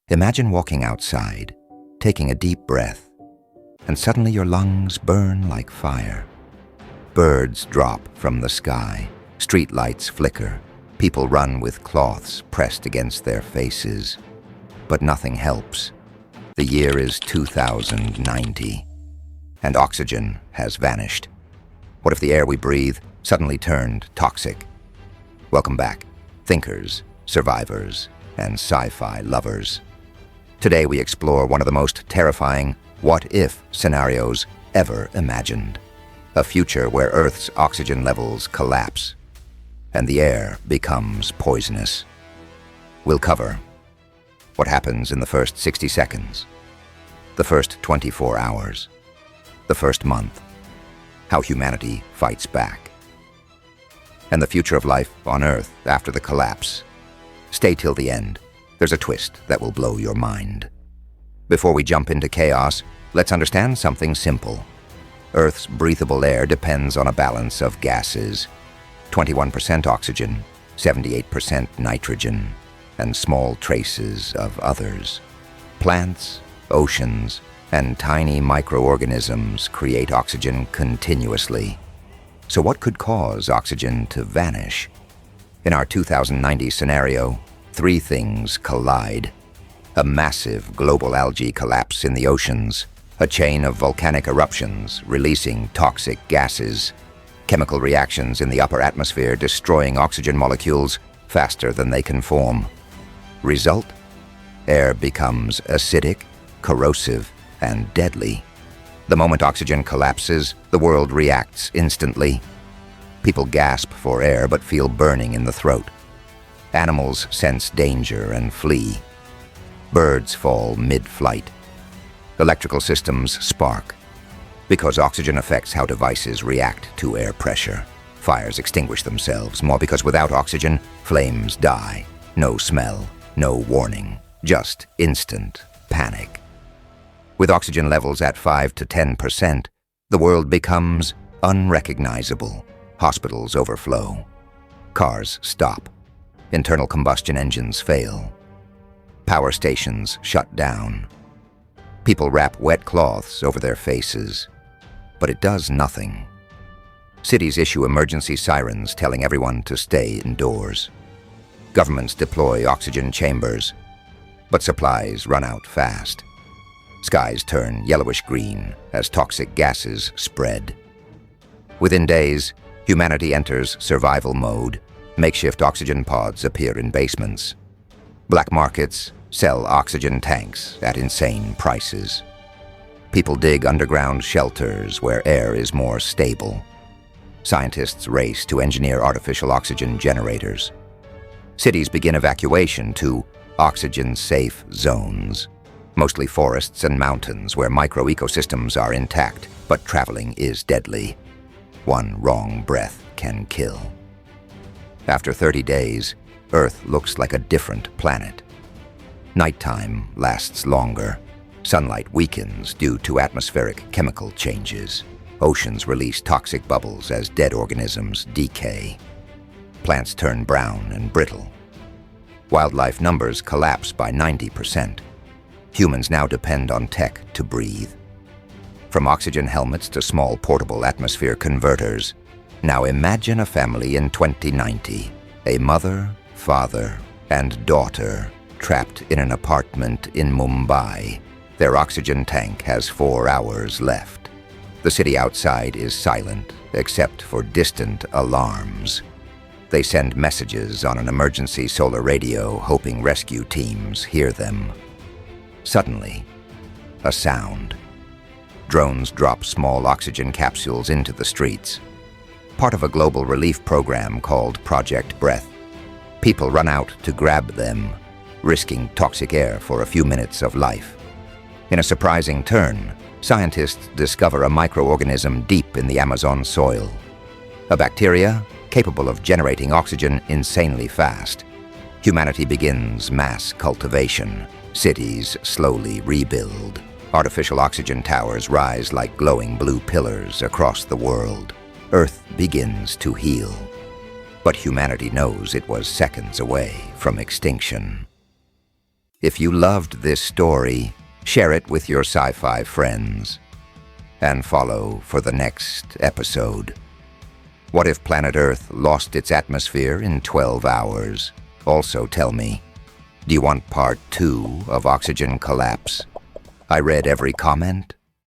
Imagine walking outside, taking a deep breath, and suddenly your lungs burn like fire. Birds drop from the sky, street lights flicker, people run with cloths pressed against their faces. But nothing helps. The year is 2090, and oxygen has vanished. What if the air we breathe suddenly turned toxic? Welcome back, thinkers, survivors, and sci-fi lovers. Today we explore one of the most terrifying what-if scenarios ever imagined. A future where Earth's oxygen levels collapse and the air becomes poisonous. We'll cover what happens in the first 60 seconds, the first 24 hours, the first month, how humanity fights back, and the future of life on Earth after the collapse. Stay till the end. There's a twist that will blow your mind. Before we jump into chaos, let's understand something simple. Earth's breathable air depends on a balance of gases: 21% oxygen, 78% nitrogen, and small traces of others. Plants, oceans, and tiny microorganisms create oxygen continuously. So what could cause oxygen to vanish? In our 2090 scenario, three things collide: a massive global algae collapse in the oceans, a chain of volcanic eruptions releasing toxic gases, chemical reactions in the upper atmosphere destroying oxygen molecules faster than they can form. Result? Air becomes acidic, corrosive, and deadly. The moment oxygen collapses, the world reacts instantly. People gasp for air but feel burning in the throat. Animals sense danger and flee. Birds fall mid-flight. Electrical systems spark. Because oxygen affects how devices react to air pressure. Fires extinguish themselves, more because without oxygen, flames die. No smell, no warning, just instant panic. With oxygen levels at 5 to 10%, the world becomes unrecognizable. Hospitals overflow. Cars stop. Internal combustion engines fail. Power stations shut down. People wrap wet cloths over their faces. But it does nothing. Cities issue emergency sirens telling everyone to stay indoors. Governments deploy oxygen chambers, but supplies run out fast. Skies turn yellowish-green as toxic gases spread. Within days, humanity enters survival mode. Makeshift oxygen pods appear in basements. Black markets sell oxygen tanks at insane prices. People dig underground shelters where air is more stable. Scientists race to engineer artificial oxygen generators. Cities begin evacuation to oxygen-safe zones, mostly forests and mountains where micro-ecosystems are intact, but traveling is deadly. One wrong breath can kill. After 30 days, Earth looks like a different planet. Nighttime lasts longer. Sunlight weakens due to atmospheric chemical changes. Oceans release toxic bubbles as dead organisms decay. Plants turn brown and brittle. Wildlife numbers collapse by 90%. Humans now depend on tech to breathe. From oxygen helmets to small portable atmosphere converters. Now imagine a family in 2090. A mother, father, and daughter trapped in an apartment in Mumbai. Their oxygen tank has 4 hours left. The city outside is silent, except for distant alarms. They send messages on an emergency solar radio, hoping rescue teams hear them. Suddenly, a sound. Drones drop small oxygen capsules into the streets. Part of a global relief program called Project Breath. People run out to grab them, risking toxic air for a few minutes of life. In a surprising turn, scientists discover a microorganism deep in the Amazon soil. A bacteria capable of generating oxygen insanely fast. Humanity begins mass cultivation. Cities slowly rebuild. Artificial oxygen towers rise like glowing blue pillars across the world. Earth begins to heal. But humanity knows it was seconds away from extinction. If you loved this story, share it with your sci-fi friends. And follow for the next episode. What if planet Earth lost its atmosphere in 12 hours? Also tell me, do you want part 2 of Oxygen Collapse? I read every comment,